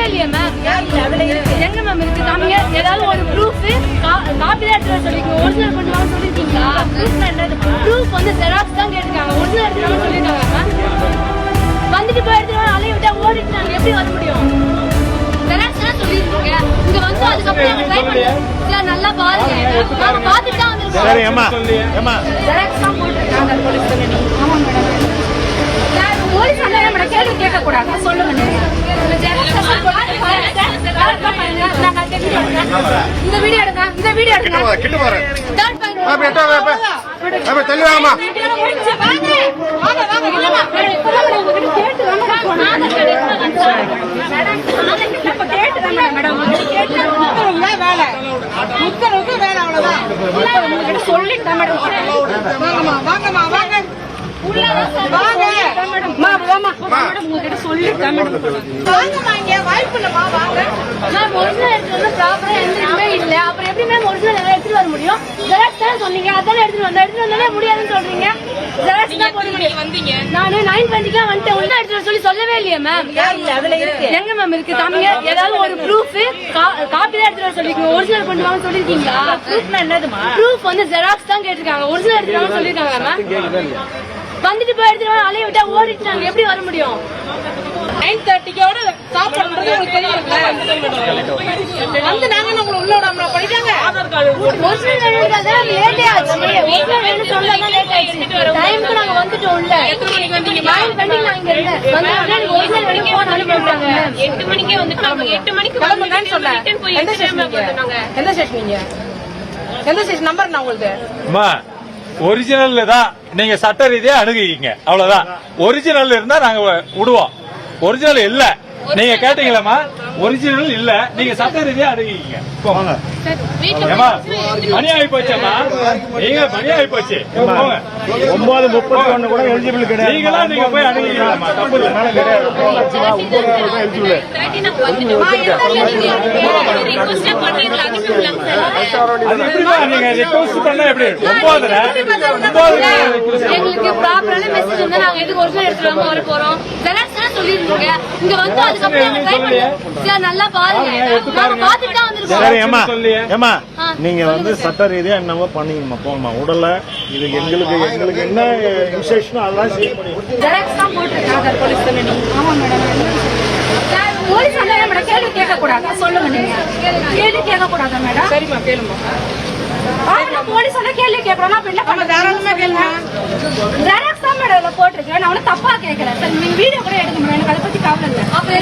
இல்லையா மேம்? எங்க மேம் இருக்கு? காமிங்க. ஏதாவது ஒரு ப்ரூஃப் காப்பி தான் எடுத்து சொல்லிருக்கீங்க. ஒரிஜினல் கொண்டு வாங்க சொல்லிருக்கீங்களா? ப்ரூஃப்னா என்னது? ப்ரூஃப் வந்து ஜெராக்ஸ் தான் கேட்டிருக்காங்க. ஒரிஜினல் எடுத்து சொல்லிருக்காங்க மேம். வந்துட்டு போய் எடுத்துட்டு அலைய விட்டா ஓடிட்டு நாங்க எப்படி வர முடியும்? ஜெராக்ஸ் தான் சொல்லிருக்கீங்க. இங்க வந்து அதுக்கப்புறம் ட்ரை பண்ணுங்க. நல்லா பாருங்க. நாங்க பாத்துட்டு தான் வந்திருக்கோம். சரி அம்மா அம்மா ஜெராக்ஸ் தான் போட்டுருக்காங்க போலீஸ் கம்பெனி. ஆமா மேடம். போலீஸ் வந்து நம்ம கேள்வி கேட்க கூடாது. சொல்லுங்க நீங்க. இந்த வீடியோ எடுங்க. இந்த வீடியோ எடுங்க. கிட்ட பாரு. டர்ன் பண்ணு. அப்ப தள்ளி வாங்கம்மா. வாங்க கேட்டு மேடம். வேலை முத்தருக்கு வேலை அவ்வளவுதான். சொல்லிட்டேன் மேடம். வாங்கம்மா வாங்க. சொல்லவே இல்லையா மேம்? எங்க மேம் இருக்கு? காமிங்க. ஏதாவது ஒரு ப்ரூஃப் காப்பி தான் எடுத்துட்டு சொல்லிருக்கீங்க. ஒரிஜினல் கொண்டு வாங்க சொல்லிருக்கீங்களா? ப்ரூஃப்னா என்னதுமா? ப்ரூஃப் வந்து ஜெராக்ஸ் தான் கேட்டிருக்காங்க. ஒரிஜினல் எடுத்துட்டு வாங்க சொல்லிருக்காங்க மேம். வந்துட்டு போய் எடுத்துட்டு அலைய விட்டா ஓடிட்டு நாங்க எப்படி வர முடியும்? 9:30க்கோட சாப்பிடுறது உங்களுக்கு தெரியும்ல. வந்து நாங்க உங்களை உள்ள விடாம பண்ணிட்டாங்க. ஒரிஜினல் வேணும்ன்றத லேட் ஆச்சு. ஒரிஜினல் வேணும் சொல்லலாம் லேட் ஆச்சு. டைம்க்கு நாங்க வந்துட்டோம் உள்ள. எத்தனை மணிக்கு வந்தீங்க? 9:20 நான் இங்க இருந்தேன். வந்து ஒரிஜினல் வேணும் போன் அனுப்பிட்டாங்க. 8 மணிக்கே வந்துட்டாங்க. 8 மணிக்கு கிளம்புங்கன்னு சொன்னேன். எந்த ஸ்டேஷன் நீங்க? எந்த ஸ்டேஷன் நீங்க? எந்த ஸ்டேஷன் நம்பர் நான் உங்களுக்கு? அம்மா ஒரிஜினல் தான் நீங்க சட்ட ரீதியா அணுகிங்க. அவ்வளவுதான். ஒரிஜினல் இருந்தா நாங்க விடுவோம். ஒரிஜினல் இல்ல நீங்க கேட்டீங்களா? ஒரிஜினல் இல்ல நீங்க சட்ட ரீதியா அணுகிங்க. போங்க. மணி ஆகி போச்சேம்மா. நீங்க மணி ஆகி போச்சு. 9:31 கூட எலிஜிபிள் கிடையாது. நீங்களா நீங்க போய் அணுகிக்கலாமா? தப்பு இல்லை. எலிஜிபிள். அது எப்படிதான் நீங்க ரிக்வெஸ்ட் பண்ணா எப்படி? 9 எங்களுக்கு ப்ராப்பரான மெசேஜ் வந்து நாங்க எதுக்கு ஒரிஜினல் எடுத்துட்டு வர போறோம். ஜெராக்ஸ் தான் சொல்லிருக்கீங்க. இங்க வந்து அதுக்கப்புறம் ட்ரை பண்ணுங்க. நல்லா பாருங்க. நாங்க பாத்துட்டு தான் வந்திருக்கோம். சரி அம்மா அம்மா நீங்க வந்து சட்ட ரீதியா என்னவோ பண்ணீங்கம்மா. போங்கம்மா உடல இது எங்களுக்கு என்ன இன்ஸ்ட்ரக்ஷனோ அதெல்லாம் செய்ய முடியும். ஜெராக்ஸ் தான் போட்டுருக்காங்க போலீஸ் கம்பெனி. ஆமா மேடம். போலீஸ் வந்து நம்ம கேள்வி கேட்க கூடாது. சொல்லுங்க நீங்க. கேள்வி கேட்க கூடாதா மேடம்? சரிம்மா கேளுமா. போலீஸ் வந்து கேள்வி கேட்கறோம்னா அப்ப இல்ல தாராளமா கேளுங்க. ஜெராக்ஸ் தான் மேடம் போட்டுருக்கேன். நான் ஒன்னும் தப்பா கேட்கறேன். சரி நீங்க வீடியோ கூட எடுக்க முடியும். எனக்கு அதை பத்தி கவலை இல்லை.